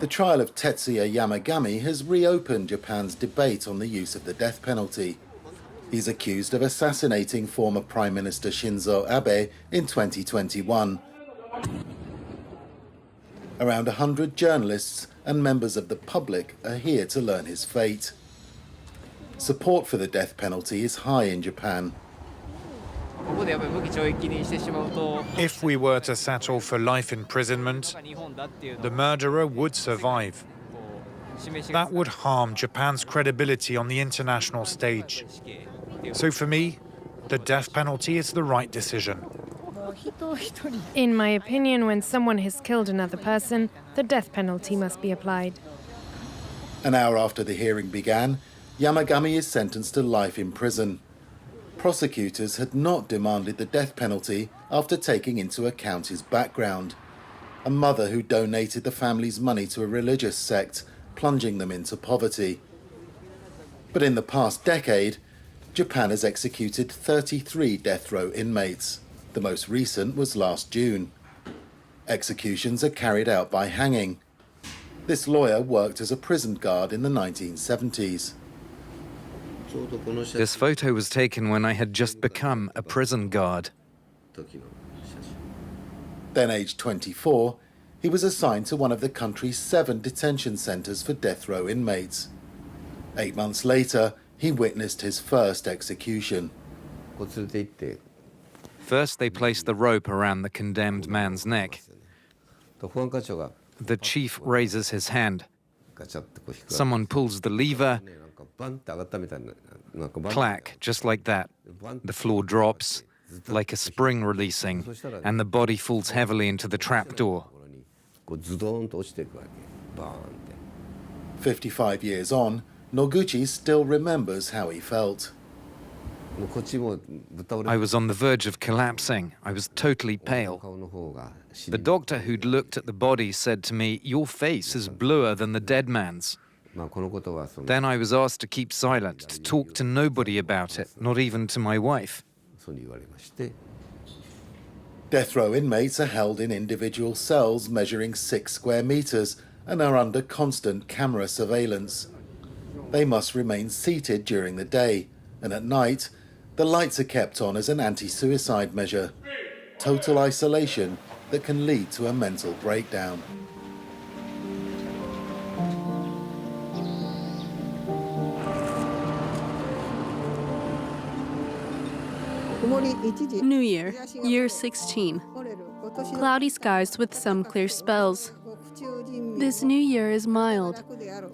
The trial of Tetsuya Yamagami has reopened Japan's debate on the use of the death penalty. He's accused of assassinating former Prime Minister Shinzo Abe in 2021. Around 100 journalists and members of the public are here to learn his fate. Support for the death penalty is high in Japan. If we were to settle for life imprisonment, the murderer would survive. That would harm Japan's credibility on the international stage. So for me, the death penalty is the right decision. In my opinion, when someone has killed another person, the death penalty must be applied. An hour after the hearing began, Yamagami is sentenced to life in prison. Prosecutors had not demanded the death penalty after taking into account his background. A mother who donated the family's money to a religious sect, plunging them into poverty. But in the past decade, Japan has executed 33 death row inmates. The most recent was last June. Executions are carried out by hanging. This lawyer worked as a prison guard in the 1970s. This photo was taken when I had just become a prison guard. Then aged 24, he was assigned to one of the country's 7 detention centres for death row inmates. 8 months later, he witnessed his first execution. First, they placed the rope around the condemned man's neck. The chief raises his hand. Someone pulls the lever. Clack, just like that. The floor drops, like a spring releasing, and the body falls heavily into the trapdoor. 55 years on, Noguchi still remembers how he felt. I was on the verge of collapsing. I was totally pale. The doctor who'd looked at the body said to me, "Your face is bluer than the dead man's." Then I was asked to keep silent, to talk to nobody about it, not even to my wife. Death row inmates are held in individual cells measuring 6 square meters and are under constant camera surveillance. They must remain seated during the day, and at night, the lights are kept on as an anti-suicide measure. Total isolation that can lead to a mental breakdown. New Year, year 16. Cloudy skies with some clear spells. This new year is mild,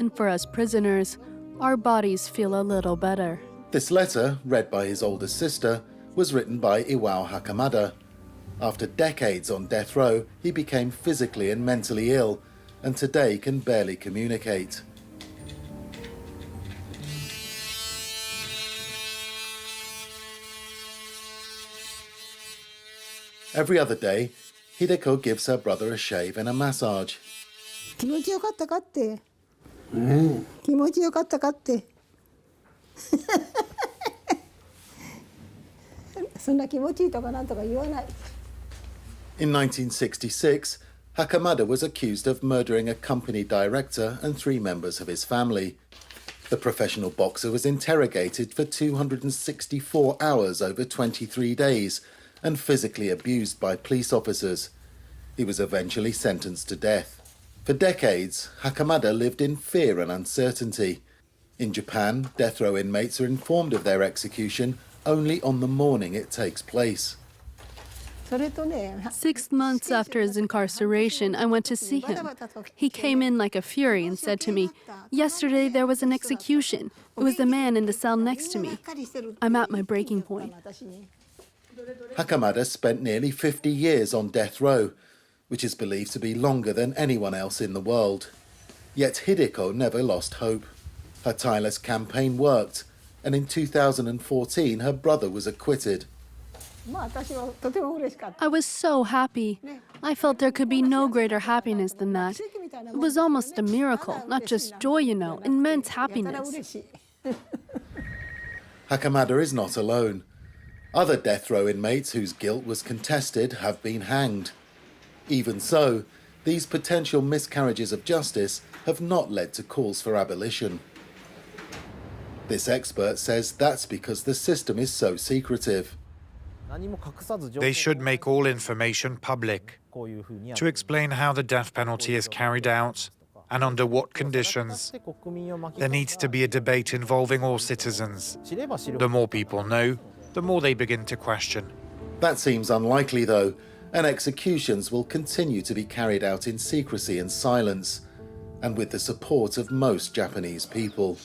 and for us prisoners, our bodies feel a little better. This letter, read by his older sister, was written by Iwao Hakamada. After decades on death row, he became physically and mentally ill, and today can barely communicate. Every other day, Hideko gives her brother a shave and a massage. 気持ちよかったかって。気持ちよかったかって。そんな気持ちいいとかなんとか言わない。In 1966, Hakamada was accused of murdering a company director and 3 members of his family. The professional boxer was interrogated for 264 hours over 23 days and physically abused by police officers. He was eventually sentenced to death. For decades, Hakamada lived in fear and uncertainty. In Japan, death row inmates are informed of their execution only on the morning it takes place. 6 months after his incarceration, I went to see him. He came in like a fury and said to me, "Yesterday there was an execution. It was the man in the cell next to me. I'm at my breaking point." Hakamada spent nearly 50 years on death row, which is believed to be longer than anyone else in the world. Yet Hideko never lost hope. Her tireless campaign worked, and in 2014 her brother was acquitted. I was so happy. I felt there could be no greater happiness than that. It was almost a miracle, not just joy, immense happiness. Hakamada is not alone. Other death row inmates whose guilt was contested have been hanged. Even so, these potential miscarriages of justice have not led to calls for abolition. This expert says that's because the system is so secretive. They should make all information public to explain how the death penalty is carried out and under what conditions. There needs to be a debate involving all citizens. The more people know, the more they begin to question. That seems unlikely, though, and executions will continue to be carried out in secrecy and silence, and with the support of most Japanese people.